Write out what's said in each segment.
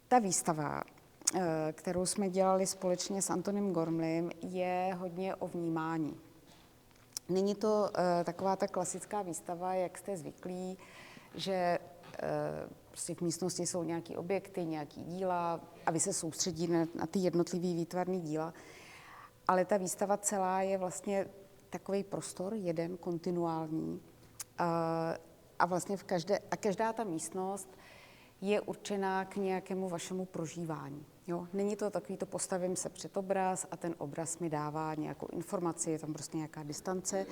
Ta výstava, kterou jsme dělali společně s Antonem Gormlim, je hodně o vnímání. Není to taková ta klasická výstava, jak jste zvyklí, že prostě v místnosti jsou nějaké objekty, nějaké díla a vy se soustředíte na ty jednotlivé výtvarné díla. Ale ta výstava celá je vlastně takový prostor, jeden, kontinuální. A vlastně každá ta místnost je určená k nějakému vašemu prožívání. Jo? Není to takový, to postavím se před obraz a ten obraz mi dává nějakou informaci, je tam prostě nějaká distance,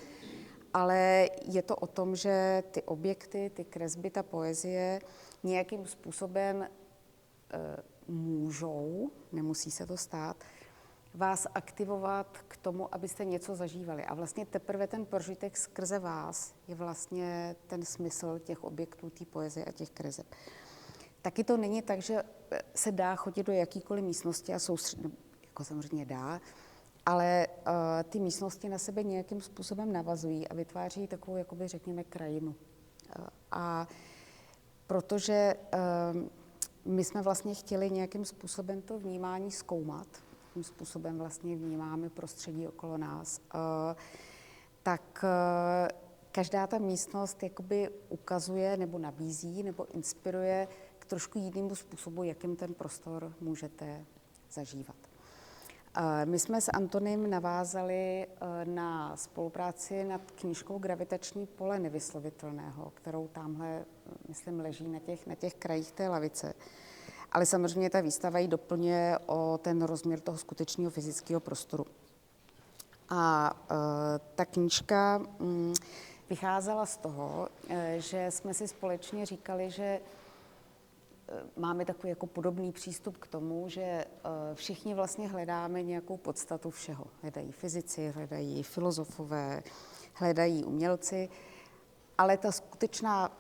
ale je to o tom, že ty objekty, ty kresby, ta poezie nějakým způsobem můžou, nemusí se to stát, vás aktivovat k tomu, abyste něco zažívali. A vlastně teprve ten prožitek skrze vás je vlastně ten smysl těch objektů, té poezie a těch kreseb. Taky to není tak, že se dá chodit do jakýkoliv místnosti a soustředit, jako samozřejmě dá, ale ty místnosti na sebe nějakým způsobem navazují a vytváří takovou, jakoby řekněme, krajinu. A protože my jsme vlastně chtěli nějakým způsobem to vnímání zkoumat, jakým způsobem vlastně vnímáme prostředí okolo nás, tak každá ta místnost jakoby ukazuje nebo nabízí nebo inspiruje k trošku jinému způsobu, jakým ten prostor můžete zažívat. My jsme s Antonem navázali na spolupráci nad knížkou Gravitační pole nevyslovitelného, kterou tamhle, myslím, leží na těch krajích té lavice. Ale samozřejmě ta výstava ji doplňuje o ten rozměr toho skutečného fyzického prostoru. A ta knížka vycházela z toho, že jsme si společně říkali, že máme takový jako podobný přístup k tomu, že všichni vlastně hledáme nějakou podstatu všeho. Hledají fyzici, hledají filozofové, hledají umělci, ale ta skutečná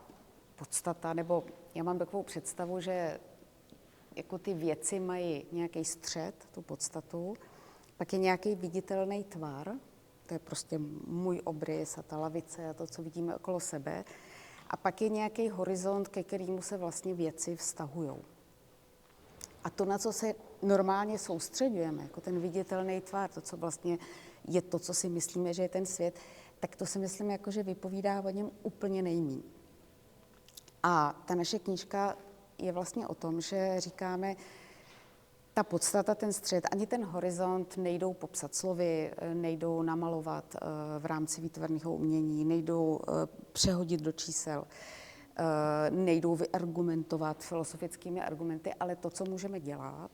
podstata, nebo já mám takovou představu, že jako ty věci mají nějaký střed, tu podstatu, pak je nějaký viditelný tvar, to je prostě můj obrys a ta lavice a to, co vidíme okolo sebe, a pak je nějaký horizont, ke kterému se vlastně věci vztahují. A to, na co se normálně soustředujeme, jako ten viditelný tvar, to, co vlastně je to, co si myslíme, že je ten svět, tak to si myslím, jako, že vypovídá o něm úplně nejmíň. A ta naše knížka je vlastně o tom, že říkáme, ta podstata, ten střed, ani ten horizont nejdou popsat slovy, nejdou namalovat v rámci výtvarného umění, nejdou přehodit do čísel, nejdou vyargumentovat filozofickými argumenty, ale to, co můžeme dělat,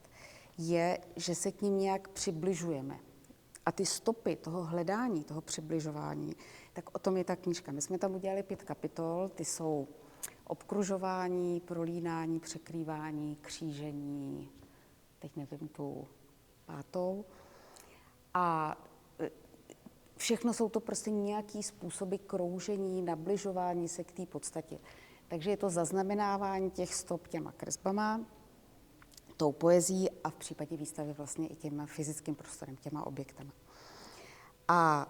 je, že se k ním nějak přibližujeme. A ty stopy toho hledání, toho přibližování, tak o tom je ta knížka. My jsme tam udělali 5 kapitol, ty jsou obkružování, prolínání, překrývání, křížení, teď nevím tu 5. A všechno jsou to prostě nějaký způsoby kroužení, nabližování se k té podstatě. Takže je to zaznamenávání těch stop těma kresbama, tou poezí a v případě výstavy vlastně i těma fyzickým prostorem, těma objektama. A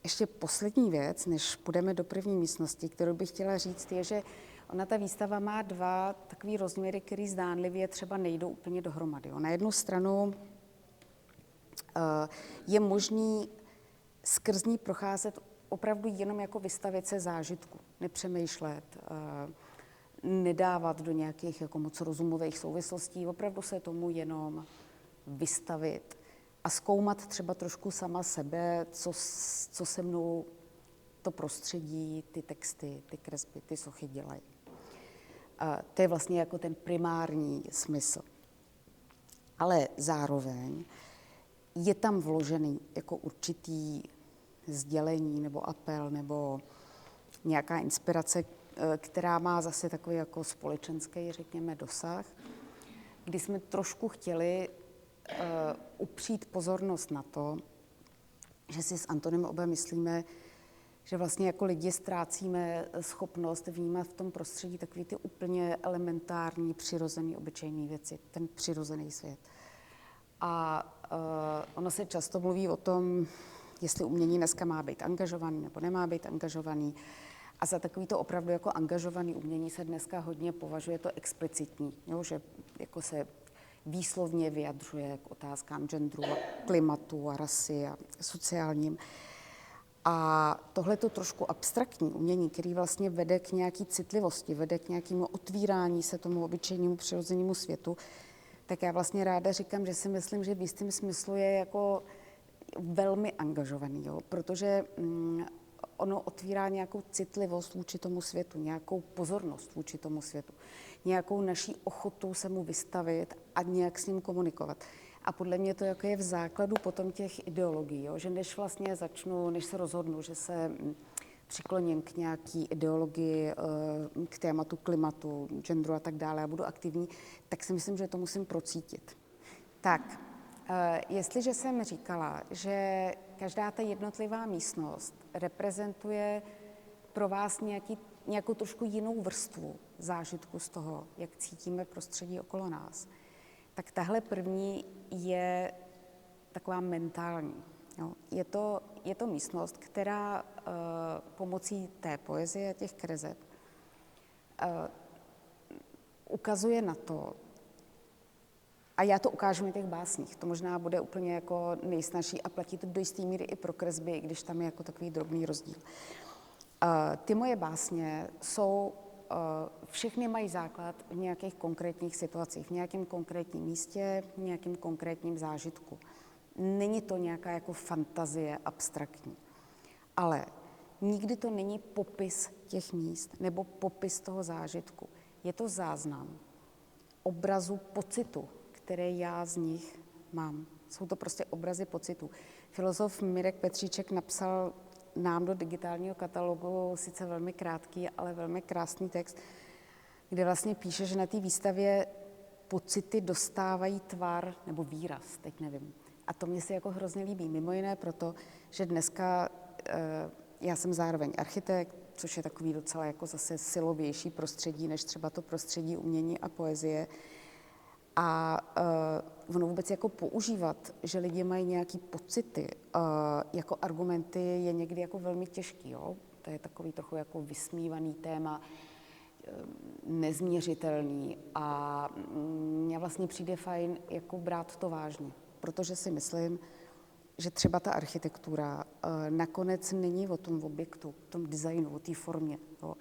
ještě poslední věc, než půjdeme do první místnosti, kterou bych chtěla říct, je, že ona ta výstava má 2 takový rozměry, který zdánlivě třeba nejdou úplně dohromady. Na jednu stranu je možný skrz ní procházet opravdu jenom jako vystavit se zážitku, nepřemýšlet, nedávat do nějakých jako moc rozumových souvislostí, opravdu se tomu jenom vystavit a zkoumat třeba trošku sama sebe, co se mnou to prostředí, ty texty, ty kresby, ty sochy dělají. A to je vlastně jako ten primární smysl. Ale zároveň je tam vložený jako určitý sdělení nebo apel nebo nějaká inspirace, která má zase takový jako společenský, řekněme, dosah, kdy jsme trošku chtěli upřít pozornost na to, že si s Antonem oba myslíme, že vlastně jako lidi ztrácíme schopnost vnímat v tom prostředí takový ty úplně elementární, přirozený, obyčejné věci, ten přirozený svět. A ono se často mluví o tom, jestli umění dneska má být angažovaný nebo nemá být angažovaný. A za takovýto opravdu jako angažovaný umění se dneska hodně považuje to explicitní, jo, že jako se výslovně vyjadřuje k otázkám genderu, klimatu a rasy a sociálním. A tohle to trošku abstraktní umění, který vlastně vede k nějaký citlivosti, vede k nějakému otvírání se tomu obyčejnému přirozenému světu, tak já vlastně ráda říkám, že si myslím, že v jistém smyslu je jako velmi angažovaný, jo? Protože ono otvírá nějakou citlivost vůči tomu světu, nějakou pozornost vůči tomu světu, nějakou naší ochotu se mu vystavit a nějak s ním komunikovat. A podle mě to jako je v základu potom těch ideologií, jo? Že než se rozhodnu, že se přikloním k nějaký ideologii, k tématu klimatu, genderu a tak dále a budu aktivní, tak si myslím, že to musím procítit. Tak, jestliže jsem říkala, že každá ta jednotlivá místnost reprezentuje pro vás nějakou trošku jinou vrstvu zážitku z toho, jak cítíme prostředí okolo nás, tak tahle první je taková mentální. Jo. Je to místnost, která pomocí té poezie a těch kreseb ukazuje na to, a já to ukážu na těch básních, to možná bude úplně jako nejsnažší a platí to do jisté míry i pro kresby, i když tam je jako takový drobný rozdíl. Ty moje básně všechny mají základ v nějakých konkrétních situacích, v nějakém konkrétním místě, v nějakém konkrétním zážitku. Není to nějaká jako fantazie abstraktní, ale nikdy to není popis těch míst nebo popis toho zážitku. Je to záznam obrazu pocitu, které já z nich mám. Jsou to prostě obrazy pocitu. Filozof Mirek Petříček napsal nám do digitálního katalogu sice velmi krátký, ale velmi krásný text, kde vlastně píše, že na té výstavě pocity dostávají tvar nebo výraz, teď nevím. A to mě se jako hrozně líbí. Mimo jiné proto, že dneska já jsem zároveň architekt, což je takový docela jako zase silovější prostředí, než třeba to prostředí umění a poezie. A ono vůbec jako používat, že lidi mají nějaký pocity jako argumenty, je někdy jako velmi těžký. Jo? To je takový trochu jako vysmívaný téma, nezměřitelný a mně vlastně přijde fajn jako brát to vážně, protože si myslím, že třeba ta architektura nakonec není o tom objektu, o tom designu, o té formě, jo?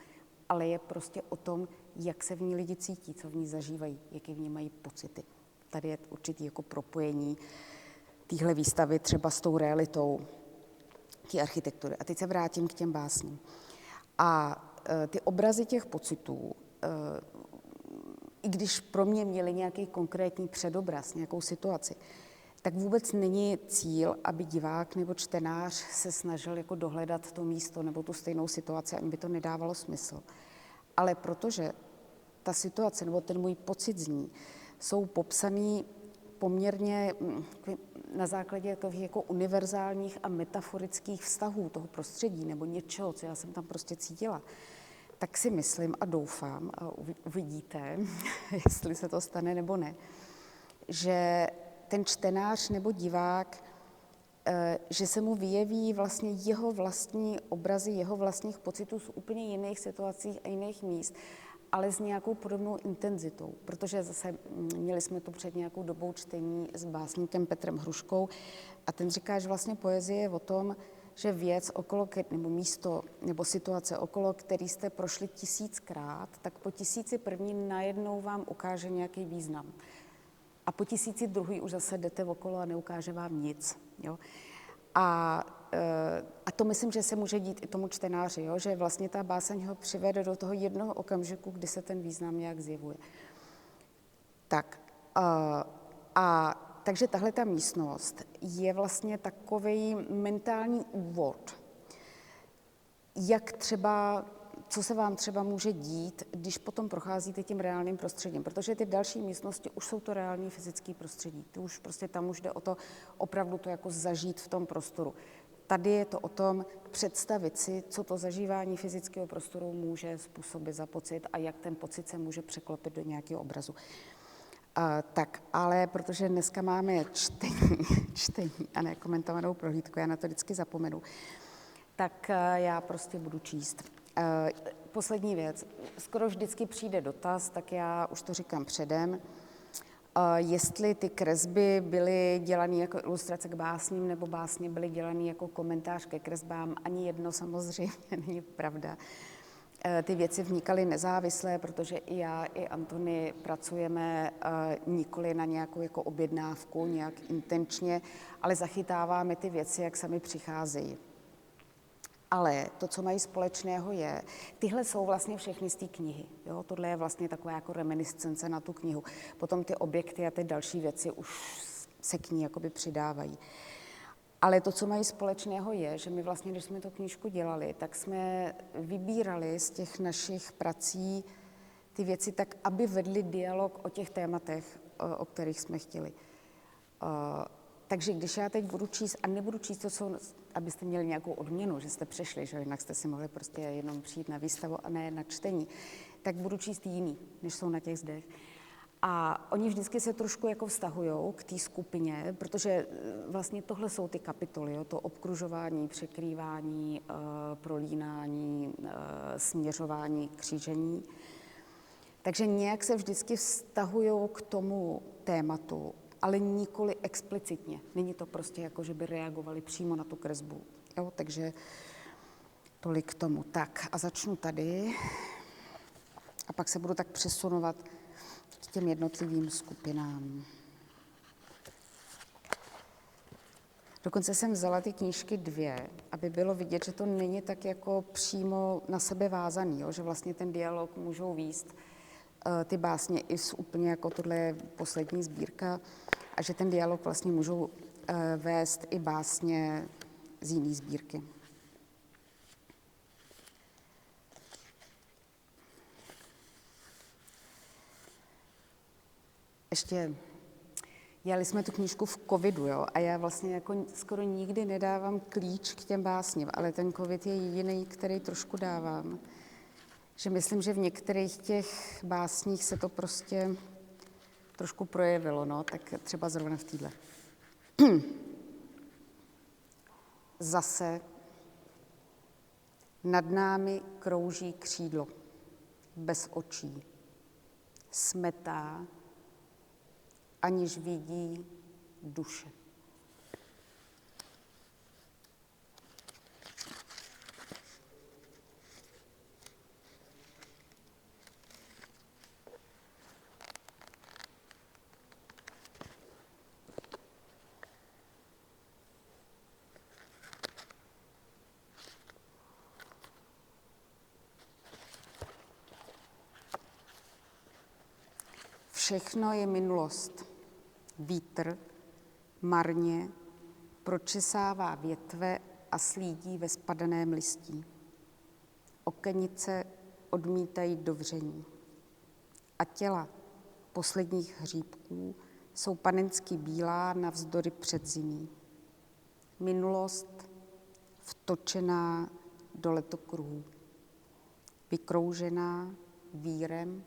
Ale je prostě o tom, jak se v ní lidi cítí, co v ní zažívají, jaké v ní mají pocity. Tady je určitý jako propojení téhle výstavy třeba s tou realitou té architektury. A teď se vrátím k těm básním. A ty obrazy těch pocitů, i když pro mě měly nějaký konkrétní předobraz, nějakou situaci, tak vůbec není cíl, aby divák nebo čtenář se snažil jako dohledat to místo nebo tu stejnou situaci, ani by to nedávalo smysl. Ale protože ta situace nebo ten můj pocit z ní jsou popsaný poměrně na základě takových jako univerzálních a metaforických vztahů toho prostředí nebo něčeho, co já jsem tam prostě cítila, tak si myslím a doufám, a uvidíte, jestli se to stane nebo ne, že ten čtenář nebo divák, že se mu vyjeví vlastně jeho vlastní obrazy, jeho vlastních pocitů z úplně jiných situací a jiných míst, ale s nějakou podobnou intenzitou. Protože zase měli jsme tu před nějakou dobou čtení s básníkem Petrem Hruškou a ten říká, že vlastně poezie je o tom, že věc okolo, nebo místo, nebo situace okolo, který jste prošli 1000krát, tak po 1001. najednou vám ukáže nějaký význam. A po 1002. už zase jdete okolo a neukáže vám nic. Jo? A to myslím, že se může dít i tomu čtenáři, jo? Že vlastně ta báseň ho přivede do toho jednoho okamžiku, kdy se ten význam nějak zjevuje. Tak, takže tahle ta místnost je vlastně takový mentální úvod, jak třeba, co se vám třeba může dít, když potom procházíte tím reálným prostředím, protože ty další místnosti už jsou to reální fyzické prostředí. Tam už jde o to opravdu to jako zažít v tom prostoru. Tady je to o tom představit si, co to zažívání fyzického prostoru může způsobit za pocit a jak ten pocit se může překlopit do nějakého obrazu. Tak, ale protože dneska máme čtení a ne komentovanou prohlídku, já na to vždycky zapomenu, tak já prostě budu číst. Poslední věc. Skoro vždycky přijde dotaz, tak já už to říkám předem. Jestli ty kresby byly dělané jako ilustrace k básním, nebo básně byly dělané jako komentář ke kresbám, ani jedno samozřejmě není pravda. Ty věci vznikaly nezávisle, protože i já, i Antony pracujeme nikoli na nějakou jako objednávku, nějak intenčně, ale zachytáváme ty věci, jak sami přicházejí. Ale to, co mají společného, je, tyhle jsou vlastně všechny z té knihy. Jo? Tohle je vlastně taková jako reminiscence na tu knihu. Potom ty objekty a ty další věci už se k ní jakoby přidávají. Ale to, co mají společného, je, že my vlastně, když jsme tu knížku dělali, tak jsme vybírali z těch našich prací ty věci tak, aby vedli dialog o těch tématech, o kterých jsme chtěli. Takže když já teď budu číst, a nebudu číst to, co, abyste měli nějakou odměnu, že jste přešli, že jinak jste si mohli prostě jenom přijít na výstavu a ne na čtení, tak budu číst jiný, než jsou na těch zdech. A oni vždycky se trošku jako vztahujou k té skupině, protože vlastně tohle jsou ty kapitoly, jo, to obkružování, překrývání, prolínání, směřování, křížení. Takže nějak se vždycky vztahují k tomu tématu, ale nikoli explicitně. Není to prostě jako, že by reagovali přímo na tu kresbu. Jo, takže tolik k tomu. Tak a začnu tady a pak se budu tak přesunovat k těm jednotlivým skupinám. Dokonce jsem vzala ty knížky 2, aby bylo vidět, že to není tak jako přímo na sebe vázaný, jo? Že vlastně ten dialog můžou vést ty básně i z úplně jako tohle je poslední sbírka a že ten dialog vlastně můžou vést i básně z jiné sbírky. Ještě dělali jsme tu knížku v covidu, jo, a já vlastně jako skoro nikdy nedávám klíč k těm básním, ale ten covid je jediný, který trošku dávám. Že myslím, že v některých těch básních se to prostě trošku projevilo, no, tak třeba zrovna v téhle. Zase nad námi krouží křídlo, bez očí, smetá, aniž vidí duše. Všechno je minulost. Vítr marně pročesává větve a slídí ve spadaném listí. Okenice odmítají dovření. A těla posledních hříbků jsou panensky bílá navzdory předzimí. Minulost vtočená do letokruhů. Vykroužená vírem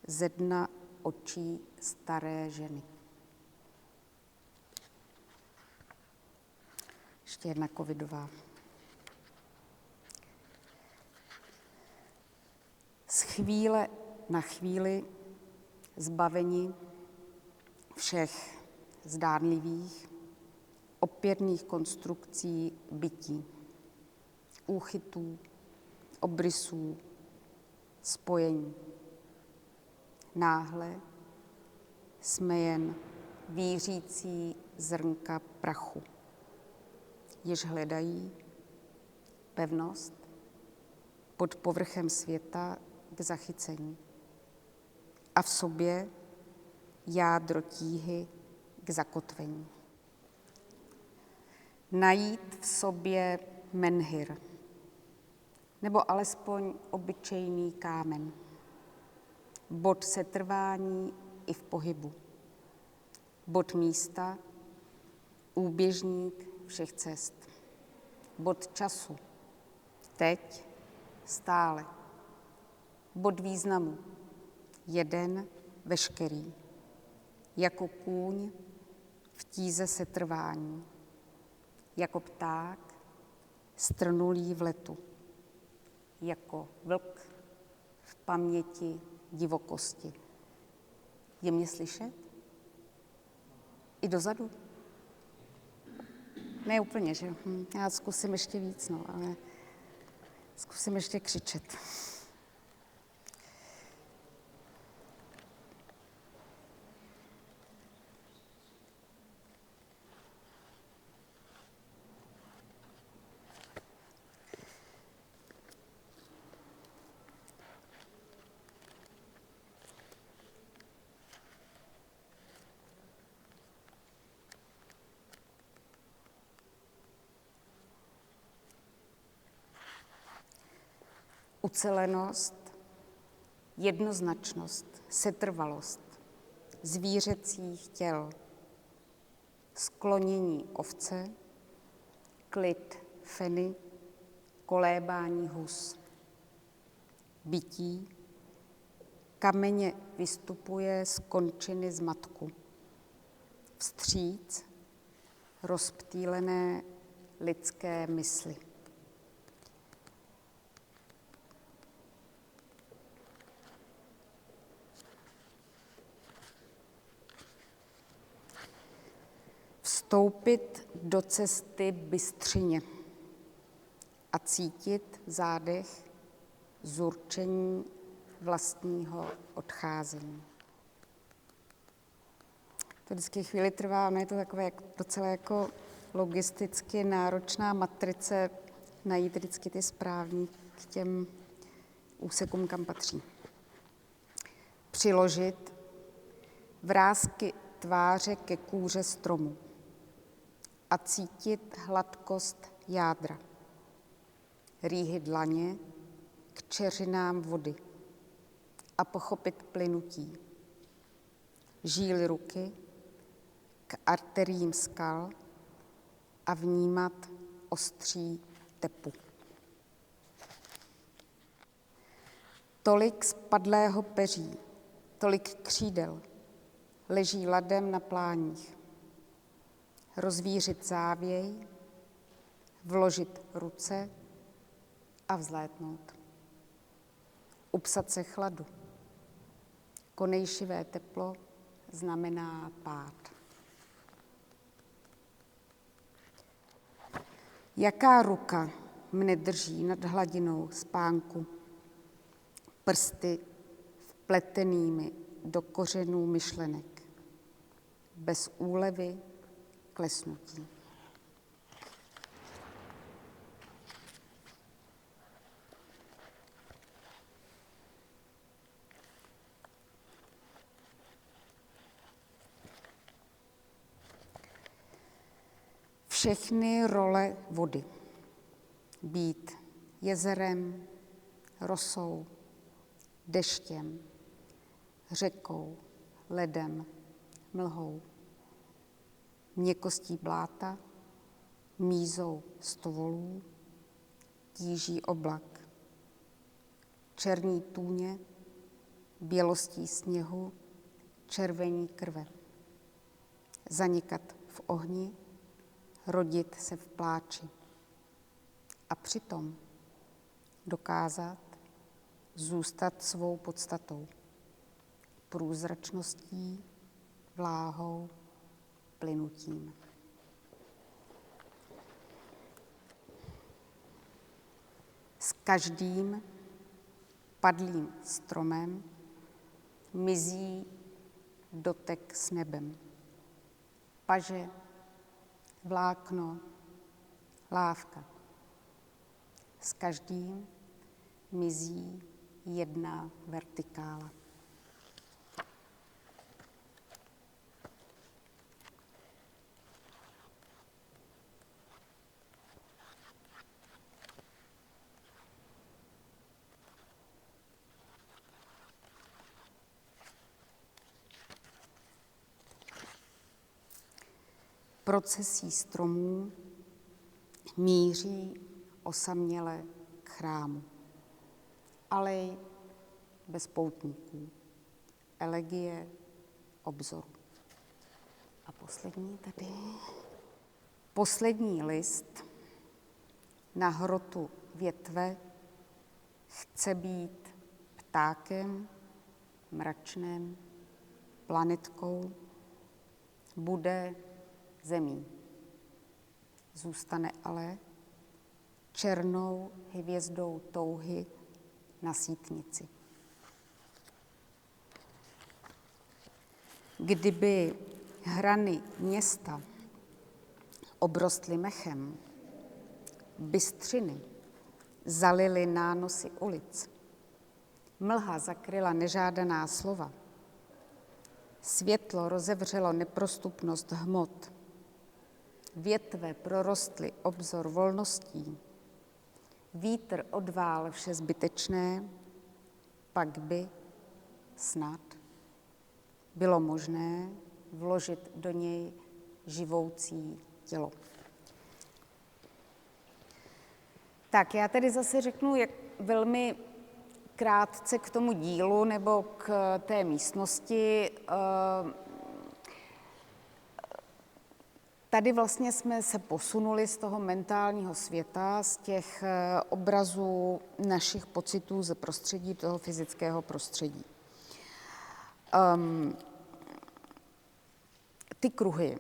ze dna očí staré ženy. Ještě jedna covidová. Z chvíle na chvíli zbaveni všech zdánlivých, opěrných konstrukcí bytí, úchytů, obrysů, spojení. Náhle jsme jen vířící zrnka prachu, jež hledají pevnost pod povrchem světa k zachycení a v sobě jádro tíhy k zakotvení. Najít v sobě menhir, nebo alespoň obyčejný kámen, bod setrvání i v pohybu, bod místa, úběžník všech cest, bod času, teď, stále, bod významu, jeden, veškerý, jako kůň v tíze setrvání, jako pták strnulý v letu, jako vlk v paměti divokosti. Je mě slyšet? I dozadu? Ne úplně, že? Já zkusím ještě víc, no, ale zkusím ještě křičet. Ucelenost, jednoznačnost, setrvalost zvířecích těl, sklonění ovce, klid feny, kolébání hus, bytí, kameně vystupuje z končiny zmatku, vstříc rozptýlené lidské mysli. Vstoupit do cesty bystřině a cítit v zádech zurčení vlastního odcházení. To vždycky chvíli trvá, ono je to takové docela jako logisticky náročná matrice najít vždycky ty správní k těm úsekům, kam patří. Přiložit vrásky tváře ke kůře stromu a cítit hladkost jádra, rýhy dlaně k čeřinám vody a pochopit plynutí, žíly ruky k arteriím skal a vnímat ostří tepu. Tolik spadlého peří, tolik křídel leží ladem na pláních. Rozvířit závěj, vložit ruce a vzlétnout. Upsat se chladu. Konejšivé teplo znamená pád. Jaká ruka mne drží nad hladinou spánku, prsty vpletenými do kořenů myšlenek, bez úlevy klesnutí. Všechny role vody. Být jezerem, rosou, deštěm, řekou, ledem, mlhou, měkkostí bláta, mízou stovolů, tíží oblak, černý tůně, bělostí sněhu, červení krve, zanikat v ohni, rodit se v pláči a přitom dokázat zůstat svou podstatou, průzračností, vláhou, plynutím. S každým padlým stromem mizí dotek s nebem. Paže, vlákno, lávka. S každým mizí jedna vertikála. Procesí stromů míří osaměle k chrámu. Alej bez poutníků, elegie obzoru. A poslední tady. Poslední list na hrotu větve chce být ptákem, mračnem, planetkou, bude zemí. Zůstane ale černou hvězdou touhy na sítnici. Kdyby hrany města obrostly mechem, bystřiny zalily nánosy ulic, mlha zakryla nežádaná slova, světlo rozevřelo neprostupnost hmot, větve prorostly obzor volností, vítr odvál vše zbytečné, pak by snad bylo možné vložit do něj živoucí tělo. Tak já tedy zase řeknu jak velmi krátce k tomu dílu nebo k té místnosti. Tady vlastně jsme se posunuli z toho mentálního světa, z těch obrazů našich pocitů ze prostředí toho fyzického prostředí. Ty kruhy.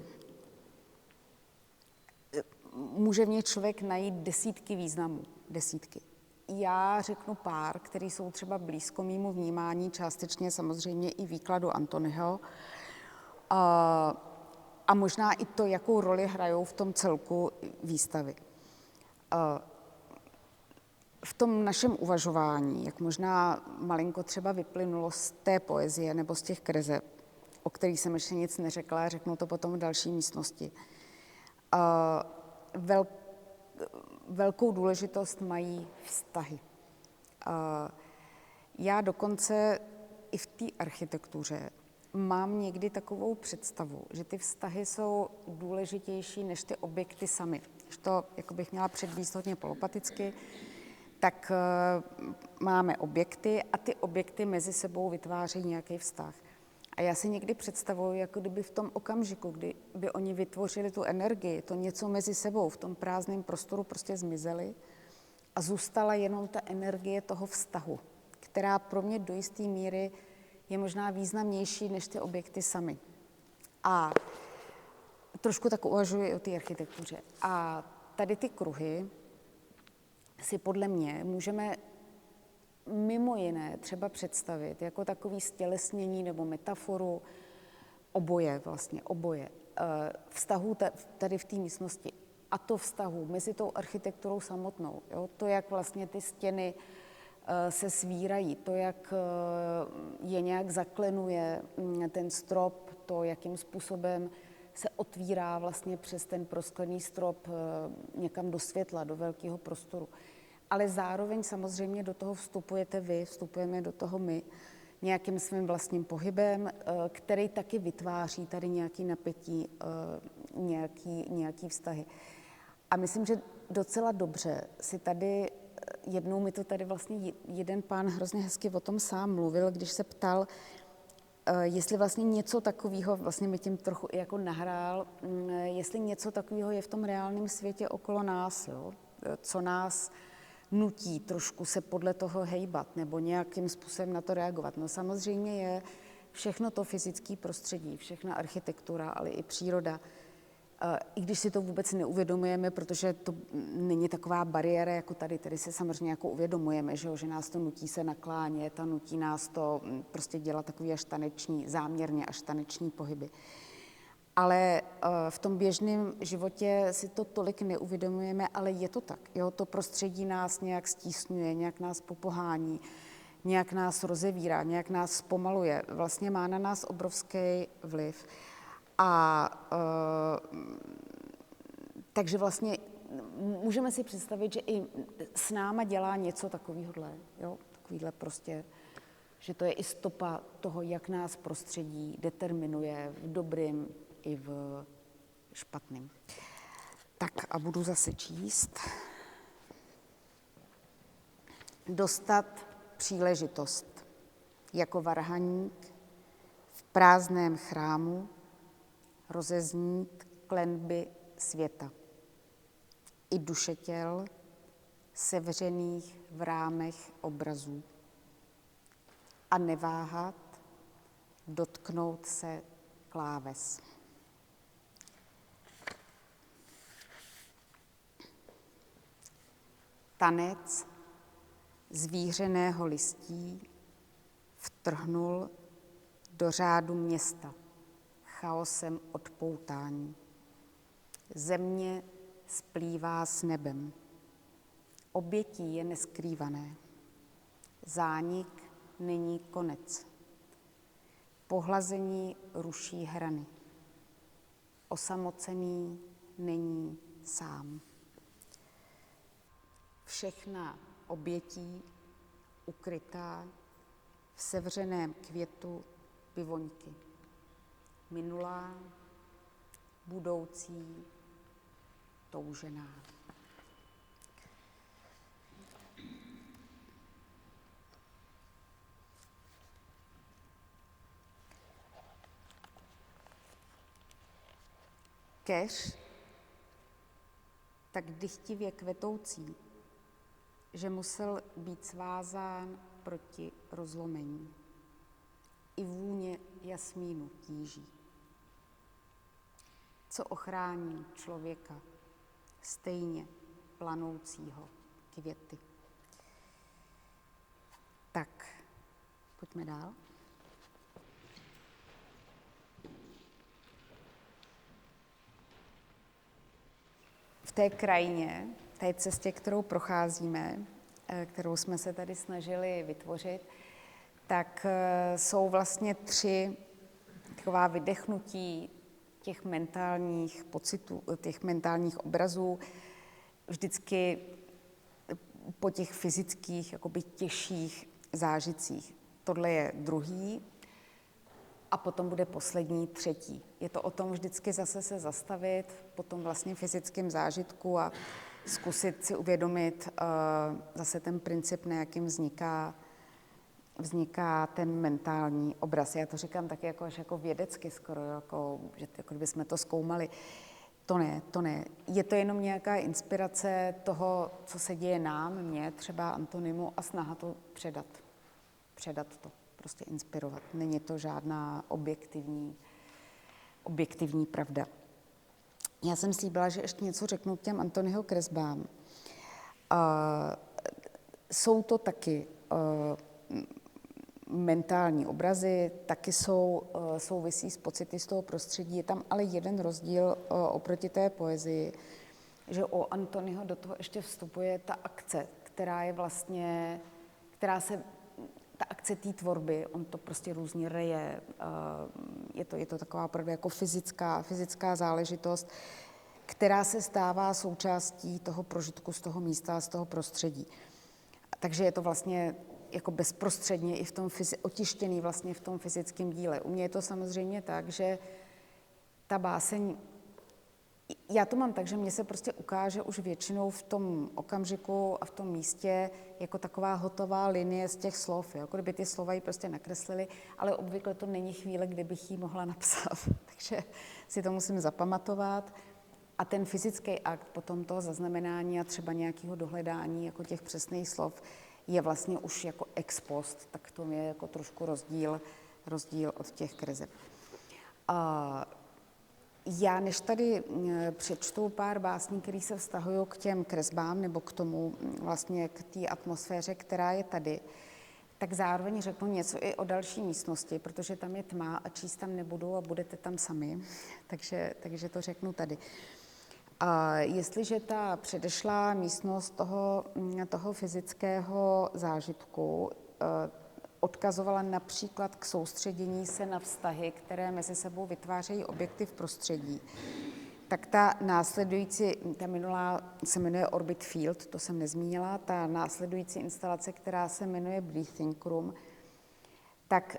Může v nich člověk najít desítky významů, desítky. Já řeknu pár, které jsou třeba blízko mému vnímání, částečně samozřejmě i výkladu Antonyho. A možná i to, jakou roli hrajou v tom celku výstavy. V tom našem uvažování, jak možná malinko třeba vyplynulo z té poezie nebo z těch kreseb, o kterých jsem ještě nic neřekla, řeknu to potom v další místnosti, velkou důležitost mají vztahy. Já dokonce i v té architektuře mám někdy takovou představu, že ty vztahy jsou důležitější než ty objekty samy. Když to jako bych měla předvíst hodně polopaticky, tak máme objekty a ty objekty mezi sebou vytvářejí nějaký vztah. A já si někdy představuji, jako kdyby v tom okamžiku, kdy by oni vytvořili tu energii, to něco mezi sebou v tom prázdném prostoru prostě zmizely a zůstala jenom ta energie toho vztahu, která pro mě do jisté míry je možná významnější než ty objekty samy. A trošku tak uvažuji o té architektuře. A tady ty kruhy si podle mě můžeme mimo jiné třeba představit jako takový stělesnění nebo metaforu oboje, vztahu tady v té místnosti a to vztahu mezi tou architekturou samotnou. Jo? To, jak vlastně ty stěny se svírají, to, jak je nějak zaklenuje ten strop, to, jakým způsobem se otvírá vlastně přes ten prosklený strop někam do světla, do velkého prostoru. Ale zároveň samozřejmě do toho vstupujete vy, vstupujeme do toho my, nějakým svým pohybem, který taky vytváří tady nějaký napětí, nějaký vztahy. A myslím, že docela dobře si tady, jednou mi to tady vlastně jeden pán hrozně hezky o tom sám mluvil, když se ptal, jestli vlastně něco takového, vlastně mi tím trochu i jako nahrál, jestli něco takového je v tom reálném světě okolo nás, jo? Co nás nutí trošku se podle toho hejbat nebo nějakým způsobem na to reagovat. No samozřejmě je všechno to fyzické prostředí, všechna architektura, ale i příroda. I když si to vůbec neuvědomujeme, protože to není taková bariéra jako tady. Tady se samozřejmě jako uvědomujeme, že nás to nutí se naklánět a nutí nás to prostě dělat takový až taneční, záměrně až taneční pohyby. Ale v tom běžném životě si to tolik neuvědomujeme, ale je to tak. Jo? To prostředí nás nějak stísňuje, nějak nás popohání, nějak nás rozevírá, nějak nás zpomaluje. Vlastně má na nás obrovský vliv. A takže vlastně můžeme si představit, že i s náma dělá něco takovýhodle, jo? Takovýhle prostě, že to je i stopa toho, jak nás prostředí determinuje v dobrým i v špatným. Tak a budu zase číst. Dostat příležitost jako varhaník v prázdném chrámu rozeznít klenby světa. I duše těl sevřených v rámech obrazů a neváhat dotknout se kláves. Tanec zvířeného listí vtrhnul do řádu města chaosem odpoutání. Země splývá s nebem. Obětí je neskrývané. Zánik není konec. Pohlazení ruší hrany. Osamocený není sám. Všechna obětí ukrytá v sevřeném květu pivoňky. Minulá, budoucí, toužená. Keř, tak dychtivě kvetoucí, že musel být svázán proti rozlomení. I vůně jasmínu tíží. Co ochrání člověka, stejně planoucího květy. Tak, pojďme dál. V té krajině, té cestě, kterou procházíme, kterou jsme se tady snažili vytvořit, tak jsou vlastně 3 taková vydechnutí těch mentálních pocitů, těch mentálních obrazů, vždycky po těch fyzických, jakoby těžších zážitcích. Tohle je druhý a potom bude poslední, třetí. Je to o tom vždycky zase se zastavit po tom vlastně fyzickém zážitku a zkusit si uvědomit zase ten princip, na jakým vzniká ten mentální obraz. Já to říkám taky až jako vědecky skoro, že jako bychom to zkoumali. To ne. Je to jenom nějaká inspirace toho, co se děje nám, mně, třeba Antonimu, a snaha to předat. Předat to, prostě inspirovat. Není to žádná objektivní pravda. Já jsem slíbila, že ještě něco řeknu k těm Antonyho kresbám. Jsou to taky mentální obrazy, taky souvisí s pocity z toho prostředí. Je tam ale jeden rozdíl oproti té poezii, že u Antonyho do toho ještě vstupuje ta akce, která je vlastně, ta akce té tvorby, on to prostě různě reje, je to taková opravdu jako fyzická záležitost, která se stává součástí toho prožitku z toho místa a z toho prostředí. Takže je to vlastně jako bezprostředně i v tom otištěný vlastně v tom fyzickém díle. U mě je to samozřejmě tak, že ta báseň, já to mám tak, že mně se prostě ukáže už většinou v tom okamžiku a v tom místě jako taková hotová linie z těch slov, jako kdyby ty slova ji prostě nakreslili, ale obvykle to není chvíle, kdy bych ji mohla napsat, takže si to musím zapamatovat. A ten fyzický akt potom toho zaznamenání a třeba nějakého dohledání jako těch přesných slov je vlastně už jako ex post, tak to je jako trošku rozdíl od těch kreseb. Já než tady přečtu pár básní, které se vztahují k těm kresbám nebo k tomu vlastně k té atmosféře, která je tady, tak zároveň řeknu něco i o další místnosti, protože tam je tma a číst tam nebudu a budete tam sami, takže to řeknu tady. A jestliže ta předešlá místnost toho fyzického zážitku odkazovala například k soustředění se na vztahy, které mezi sebou vytvářejí objekty v prostředí, tak ta minulá se jmenuje Orbit Field, to jsem nezmínila, ta následující instalace, která se jmenuje Breathing Room, tak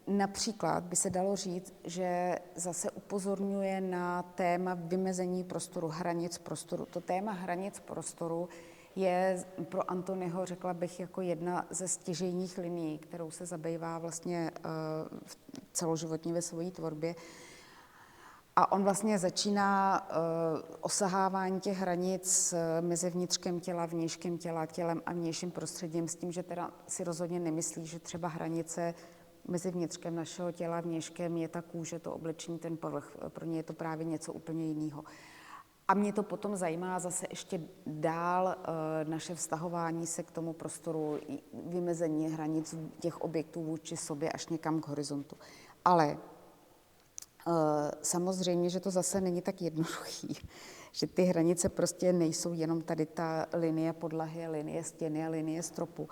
například by se dalo říct, že zase upozorňuje na téma vymezení prostoru, hranic prostoru. To téma hranic prostoru je pro Antonyho, řekla bych, jako jedna ze stěžejních linií, kterou se zabývá vlastně celoživotně ve své tvorbě. A on vlastně začíná osahávání těch hranic mezi vnitřkem těla, vnějškem těla, tělem a vnějším prostředím s tím, že teda si rozhodně nemyslí, že třeba hranice mezi vnitřkem našeho těla a vnějškem je ta kůže, to oblečení, ten povrch. Pro ně je to právě něco úplně jiného. A mě to potom zajímá zase ještě dál naše vztahování se k tomu prostoru, vymezení hranic těch objektů vůči sobě až někam k horizontu. Ale samozřejmě, že to zase není tak jednoduchý, že ty hranice prostě nejsou jenom tady ta linie podlahy, linie stěny a linie stropu,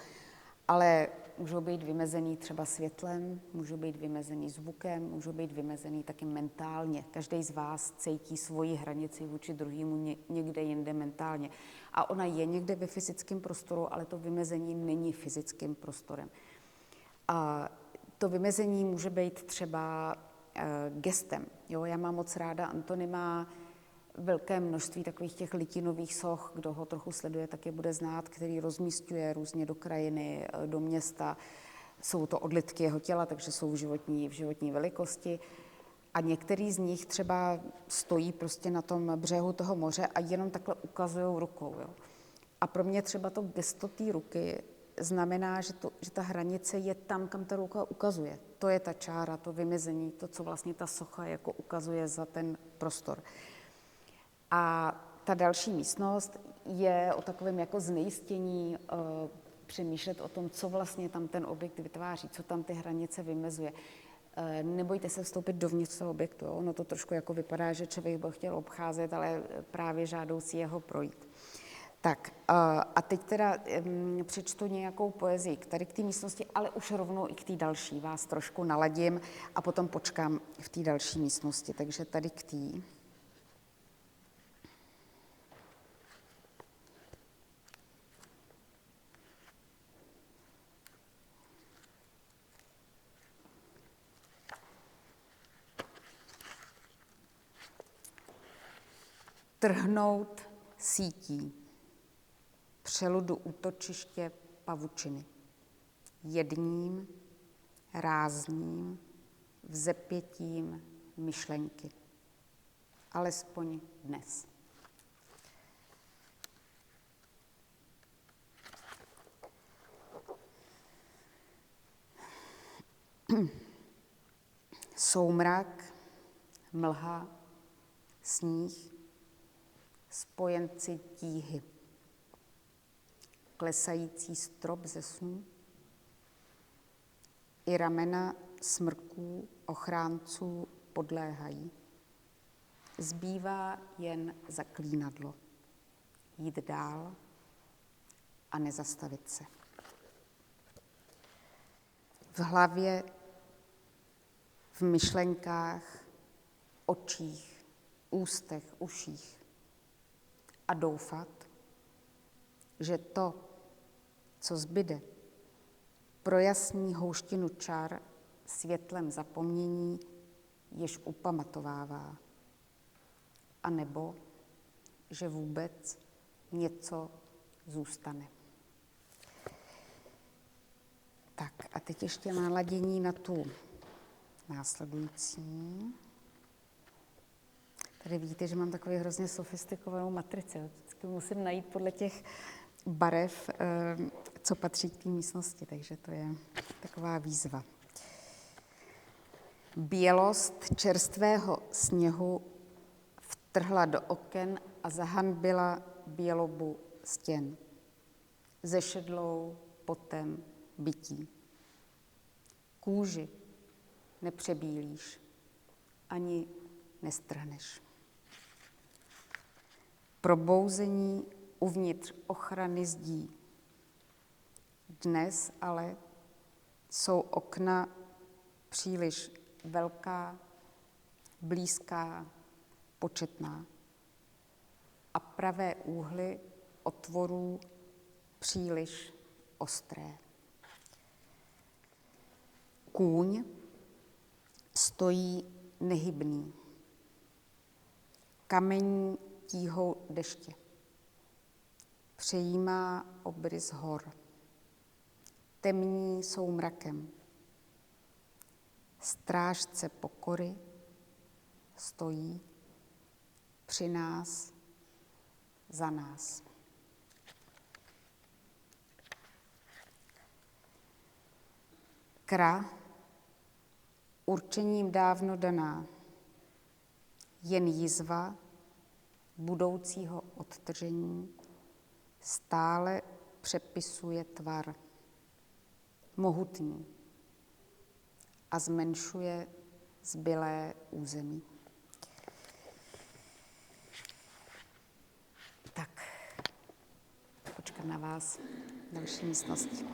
ale můžou být vymezený třeba světlem, můžou být vymezený zvukem, můžou být vymezený taky mentálně. Každý z vás cítí svoji hranici vůči druhému někde jinde mentálně. A ona je někde ve fyzickém prostoru, ale to vymezení není fyzickým prostorem. A to vymezení může být třeba gestem. Jo, já mám moc ráda, Antony má velké množství takových těch litinových soch, kdo ho trochu sleduje, tak je bude znát, který rozmísťuje různě do krajiny, do města. Jsou to odlitky jeho těla, takže jsou v životní velikosti. A některý z nich třeba stojí prostě na tom břehu toho moře a jenom takhle ukazují rukou. Jo. A pro mě třeba to gesto té ruky znamená, že ta hranice je tam, kam ta ruka ukazuje. To je ta čára, to vymezení, to, co vlastně ta socha jako ukazuje za ten prostor. A ta další místnost je o takovém jako znejistění, přemýšlet o tom, co vlastně tam ten objekt vytváří, co tam ty hranice vymezuje. Nebojte se vstoupit dovnitř toho objektu. Jo? Ono to trošku jako vypadá, že člověk by chtěl obcházet, ale právě žádoucí jeho projít. Tak a teď teda přečtu nějakou poezii tady k té místnosti, ale už rovnou i k té další. Vás trošku naladím a potom počkám v té další místnosti. Takže tady k té. Trhnout sítí přeludu útočiště pavučiny. Jedním, rázním, vzepětím myšlenky. Alespoň dnes. Soumrak, mlha, sníh, spojenci tíhy. Klesající strop ze snů, i ramena smrků ochránců podléhají. Zbývá jen zaklínadlo, jít dál a nezastavit se. V hlavě, v myšlenkách, očích, ústech, uších a doufat, že to, co zbyde, projasní houštinu čar světlem zapomnění, jež upamatovává. A nebo, že vůbec něco zůstane. Tak a teď ještě naladění na tu následující. Tady vidíte, že mám takový hrozně sofistikovanou matrici. Vždycky musím najít podle těch barev, co patří k té místnosti, takže to je taková výzva. Bělost čerstvého sněhu vtrhla do oken a zahanbila bělobu stěn. Zešedlou potem bytí. Kůži nepřebílíš, ani nestrhneš. Probouzení uvnitř ochrany zdí. Dnes ale jsou okna příliš velká, blízká, početná a pravé úhly otvorů příliš ostré. Kůň stojí nehybný, kamení tíhou deště. Přejímá obrys hor. Temní soumrakem. Strážce pokory stojí při nás, za nás. Kra, určením dávno daná, jen jizva budoucího odtržení stále přepisuje tvar mohutný a zmenšuje zbylé území. Tak, počkám na vás v další místnosti.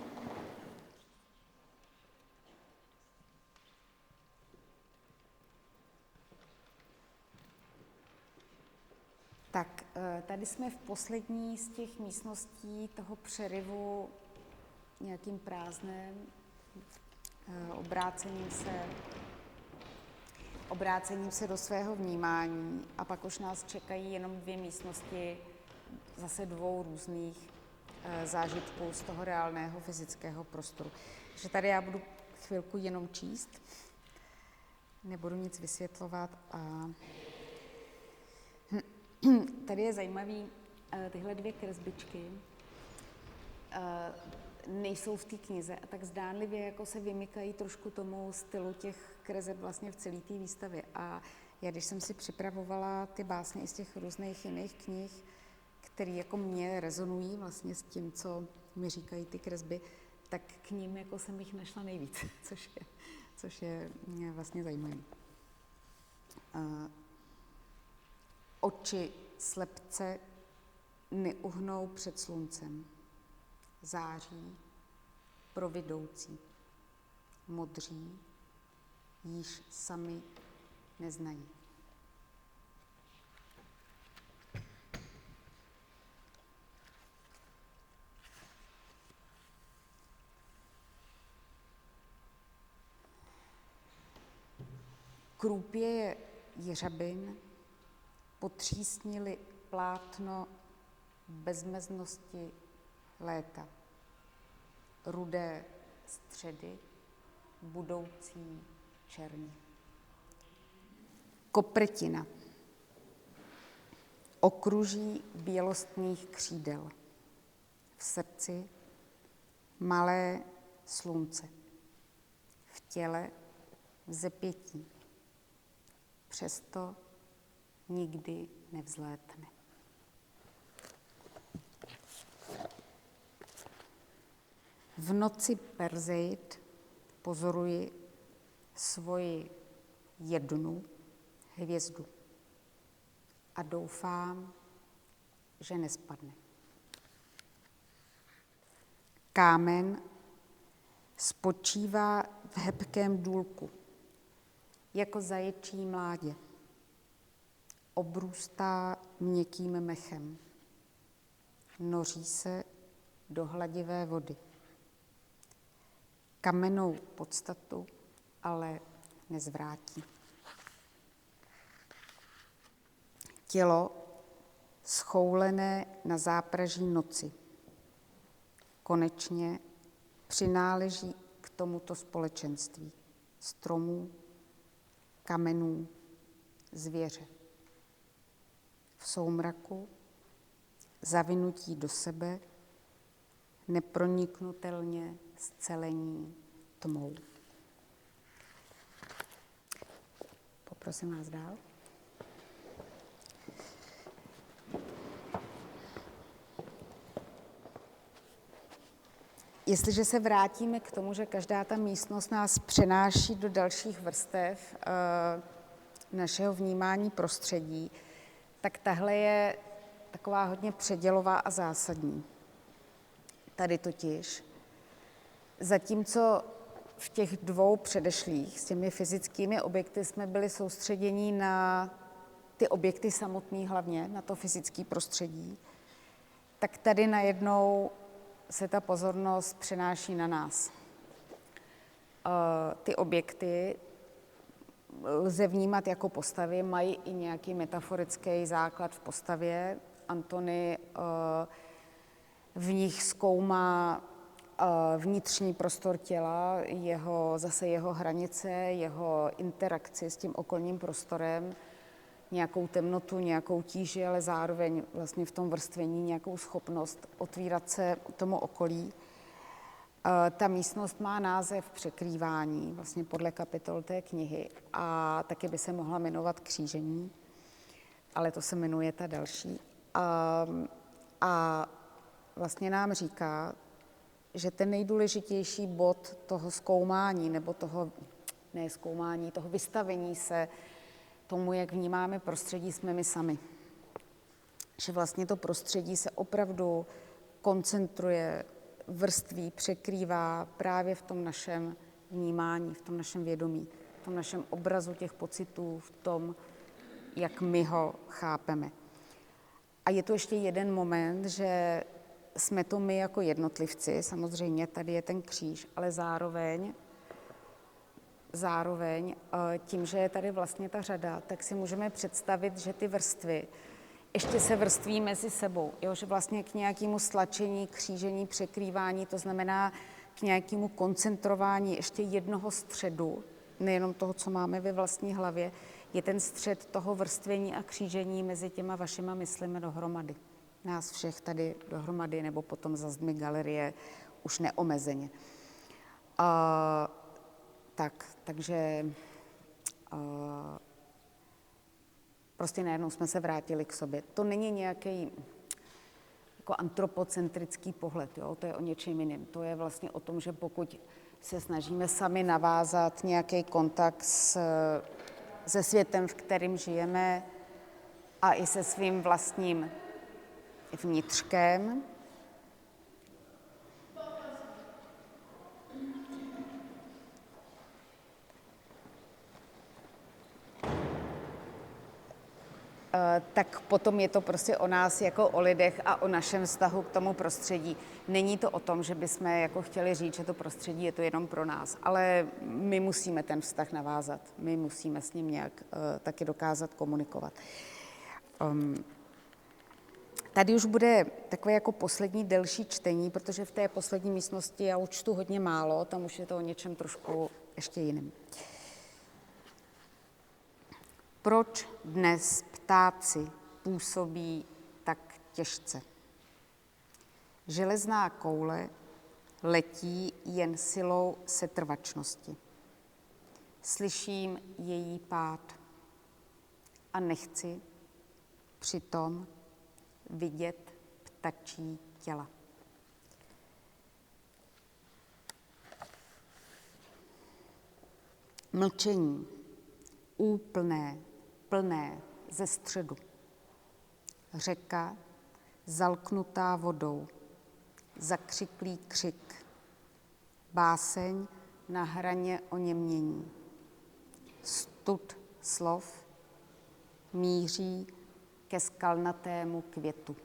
Tak, tady jsme v poslední z těch místností toho přeryvu nějakým prázdnem, obrácením se do svého vnímání a pak už nás čekají jenom 2 místnosti zase 2 různých zážitků z toho reálného fyzického prostoru. Takže tady já budu chvilku jenom číst, nebudu nic vysvětlovat a tady je zajímavý, tyhle 2 kresbičky nejsou v té knize a tak zdánlivě jako se vymykají trošku tomu stylu těch kreseb vlastně v celé té výstavě. A já, když jsem si připravovala ty básně i z těch různých jiných knih, které jako mě rezonují vlastně s tím, co mi říkají ty kresby, tak k ním jako jsem jich našla nejvíc, což je vlastně zajímavé. Oči slepce neuhnou před sluncem, září providoucí, modří, již sami neznají. Krůpěje jeřabin potřísnili plátno bezmeznosti léta. Rudé středy, budoucí černý. Kopretina. Okruží bělostných křídel. V srdci malé slunce. V těle vzepětí. Přesto nikdy nevzlétne. V noci Perseid pozoruji svoji jednu hvězdu a doufám, že nespadne. Kámen spočívá v hebkém důlku, jako zaječí mládě. Obrůstá měkkým mechem. Noří se do hladivé vody. Kamennou podstatu ale nezvrátí. Tělo schoulené na zápraží noci konečně přináleží k tomuto společenství stromů, kamenů, zvěře. V soumraku zavinutí do sebe neproniknutelně scelení tmou. Poprosím vás dál. Jestliže se vrátíme k tomu, že každá ta místnost nás přenáší do dalších vrstev našeho vnímání prostředí, tak tahle je taková hodně předělová a zásadní. Tady totiž, zatímco v těch 2 předešlých s těmi fyzickými objekty jsme byli soustředění na ty objekty samotné hlavně, na to fyzické prostředí, tak tady najednou se ta pozornost přenáší na nás. Ty objekty lze vnímat jako postavy, mají i nějaký metaforický základ v postavě. Antony v nich zkoumá vnitřní prostor těla, zase jeho hranice, jeho interakci s tím okolním prostorem nějakou temnotu, nějakou tíži, ale zároveň vlastně v tom vrstvení nějakou schopnost otvírat se tomu okolí. Ta místnost má název Překrývání, vlastně podle kapitol té knihy, a taky by se mohla jmenovat Křížení, ale to se jmenuje ta další. A vlastně nám říká, že ten nejdůležitější bod toho zkoumání, nebo toho vystavení se tomu, jak vnímáme prostředí, jsme my sami. Že vlastně to prostředí se opravdu koncentruje, vrství, překrývá právě v tom našem vnímání, v tom našem vědomí, v tom našem obrazu těch pocitů, v tom, jak my ho chápeme. A je tu ještě jeden moment, že jsme to my jako jednotlivci, samozřejmě tady je ten kříž, ale zároveň tím, že je tady vlastně ta řada, tak si můžeme představit, že ty vrstvy ještě se vrství mezi sebou, jo? Že vlastně k nějakému stlačení, křížení, překrývání, to znamená k nějakému koncentrování ještě jednoho středu, nejenom toho, co máme ve vlastní hlavě, je ten střed toho vrstvení a křížení mezi těma vašima myslimi dohromady. Nás všech tady dohromady, nebo potom za zdmi galerie už neomezeně. Takže prostě najednou jsme se vrátili k sobě. To není nějaký jako antropocentrický pohled, jo? To je o něčem jiném. To je vlastně o tom, že pokud se snažíme sami navázat nějaký kontakt se světem, v kterém žijeme, a i se svým vlastním vnitřkem, tak potom je to prostě o nás jako o lidech a o našem vztahu k tomu prostředí. Není to o tom, že bychom jako chtěli říct, že to prostředí je to jenom pro nás, ale my musíme ten vztah navázat. My musíme s ním nějak taky dokázat komunikovat. Tady už bude takové jako poslední delší čtení, protože v té poslední místnosti já už čtu hodně málo, tam už je to o něčem trošku ještě jiným. Proč dnes ptáci působí tak těžce? Železná koule letí jen silou setrvačnosti. Slyším její pád a nechci přitom vidět ptačí těla. Mlčení, úplné, plné ze středu. Řeka, zalknutá vodou, zakřiklý křik. Báseň na hraně oněmění. Stud slov míří ke skalnatému květu.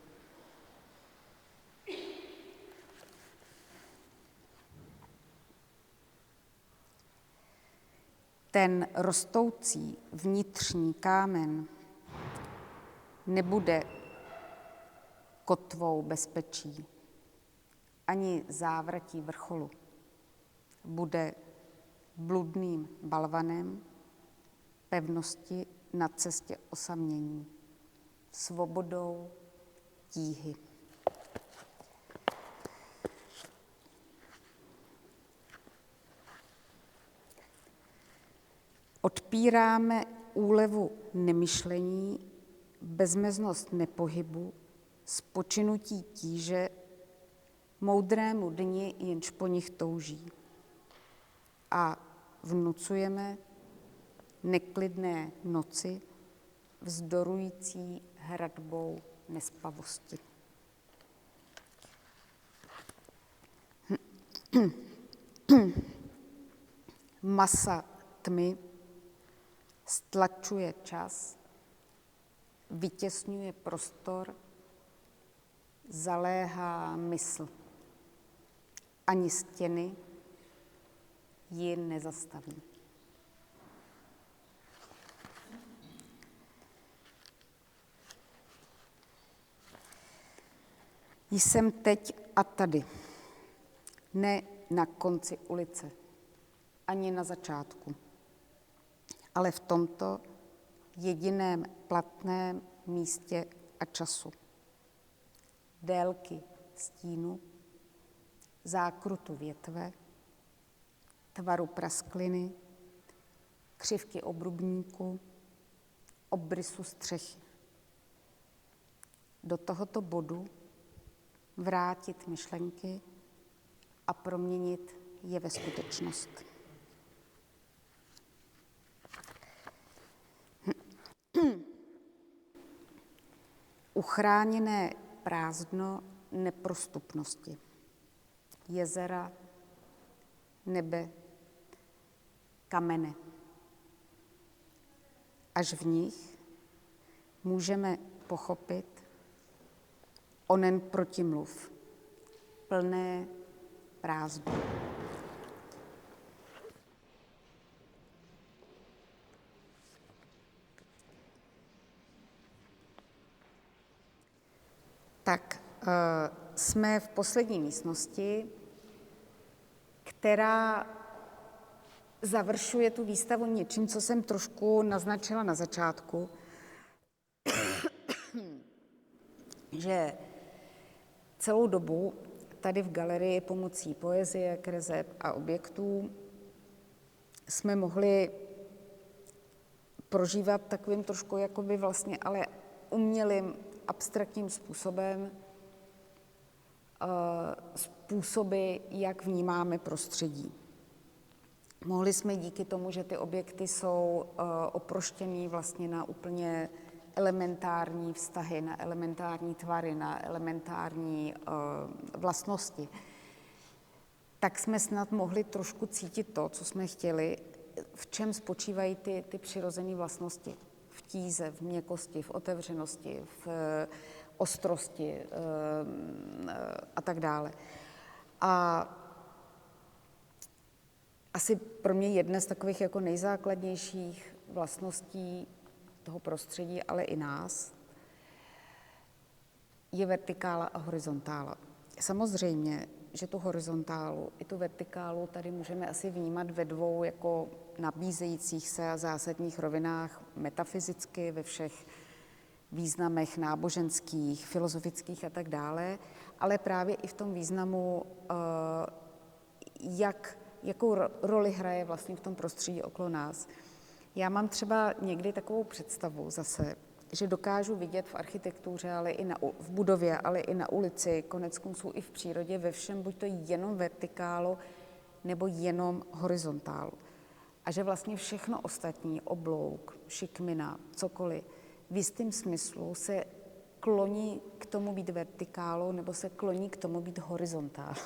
Ten rostoucí vnitřní kámen nebude kotvou bezpečí ani závratí vrcholu. Bude bludným balvanem pevnosti na cestě osamění, svobodou tíhy. Odpíráme úlevu nemyšlení, bezmeznost nepohybu, spočinutí tíže, moudrému dni, jenž po nich touží. A vnucujeme neklidné noci, vzdorující hradbou nespavosti. Masa tmy stlačuje čas, vytěsňuje prostor, zaléhá mysl. Ani stěny ji nezastaví. Jsem teď a tady, ne na konci ulice, ani na začátku, ale v tomto jediném platném místě a času. Délky stínu, zákrutu větve, tvaru praskliny, křivky obrubníku, obrysu střechy. Do tohoto bodu vrátit myšlenky a proměnit je ve skutečnost. Uchráněné prázdno neprostupnosti, jezera, nebe, kamene. Až v nich můžeme pochopit onen protimluv, plné prázdno. Tak, jsme v poslední místnosti, která završuje tu výstavu něčím, co jsem trošku naznačila na začátku, že celou dobu tady v galerii pomocí poezie, kreseb a objektů jsme mohli prožívat takovým trošku jakoby vlastně ale umělým, abstraktním způsobem způsoby, jak vnímáme prostředí. Mohli jsme díky tomu, že ty objekty jsou oproštěný vlastně na úplně elementární vztahy, na elementární tvary, na elementární vlastnosti, tak jsme snad mohli trošku cítit to, co jsme chtěli, v čem spočívají ty přirozené vlastnosti. V tíze, v měkkosti, v otevřenosti, v ostrosti a tak dále. A asi pro mě jedna z takových jako nejzákladnějších vlastností toho prostředí, ale i nás, je vertikála a horizontála. Samozřejmě, že tu horizontálu i tu vertikálu tady můžeme asi vnímat ve dvou jako nabízejících se a zásadních rovinách metafyzicky, ve všech významech náboženských, filozofických a tak dále, ale právě i v tom významu, jakou roli hraje vlastně v tom prostředí okolo nás. Já mám třeba někdy takovou představu zase, že dokážu vidět v architektuře, ale i v budově, ale i na ulici, koneckonců i v přírodě, ve všem, buď to jenom vertikálu, nebo jenom horizontálu. A že vlastně všechno ostatní, oblouk, šikmina, cokoliv, v jistém smyslu se kloní k tomu být vertikálu, nebo se kloní k tomu být horizontálu.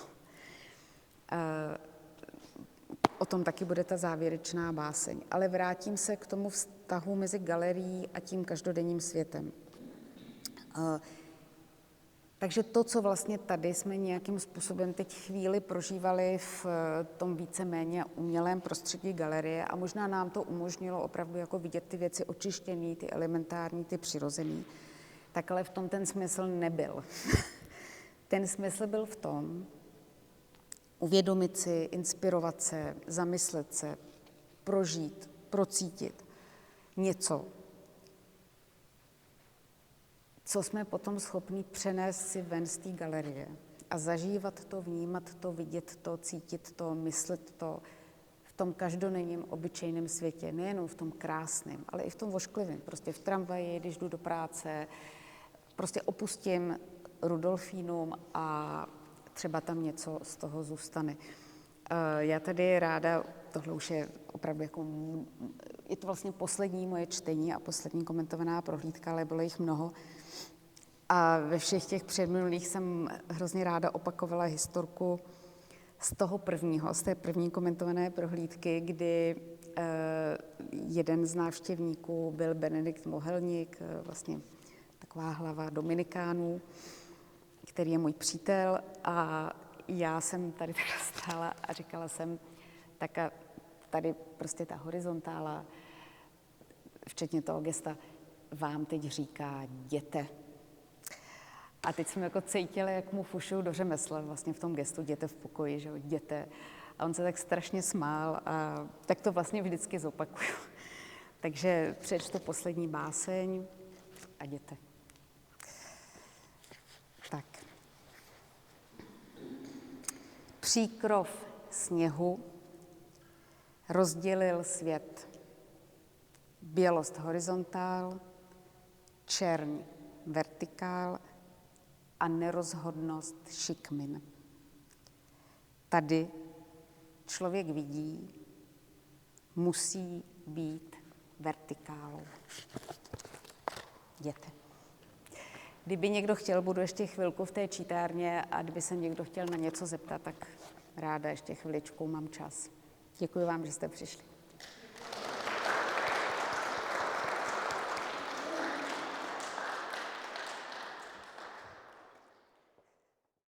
O tom taky bude ta závěrečná báseň. Ale vrátím se k tomu vztahu mezi galerií a tím každodenním světem. Takže to, co vlastně tady jsme nějakým způsobem teď chvíli prožívali v tom víceméně umělém prostředí galerie a možná nám to umožnilo opravdu jako vidět ty věci očištěný, ty elementární, ty přirozený, tak ale v tom ten smysl nebyl. Ten smysl byl v tom, uvědomit si, inspirovat se, zamyslet se, prožít, procítit něco, co jsme potom schopni přenést si ven z té galerie a zažívat to, vnímat to, vidět to, cítit to, myslet to v tom každodenním obyčejném světě, nejenom v tom krásném, ale i v tom vošklivém. Prostě v tramvaji, když jdu do práce, prostě opustím Rudolfínum a třeba tam něco z toho zůstane. Já tady ráda, tohle už je opravdu jako, je to vlastně poslední moje čtení a poslední komentovaná prohlídka, ale bylo jich mnoho. A ve všech těch předminulých jsem hrozně ráda opakovala historku z toho prvního, z té první komentované prohlídky, kdy jeden z návštěvníků byl Benedikt Mohelník, vlastně taková hlava Dominikánů, který je můj přítel, a já jsem tady stála a říkala jsem, tak a tady prostě ta horizontála, včetně toho gesta, vám teď říká jděte. A teď jsem jako cítila, jak mu fušuju do řemesla vlastně v tom gestu jděte v pokoji, že jo, jděte. A on se tak strašně smál a tak to vlastně vždycky zopakuju. Takže přečtu poslední báseň a jděte. Tak. Příkrov sněhu rozdělil svět. Bělost horizontál, čerň vertikál a nerozhodnost šikmin. Tady člověk vidí, musí být vertikálou. Jděte. Kdyby někdo chtěl, budu ještě chvilku v té čítárně a kdyby se někdo chtěl na něco zeptat, tak ráda ještě chviličku mám čas. Děkuji vám, že jste přišli.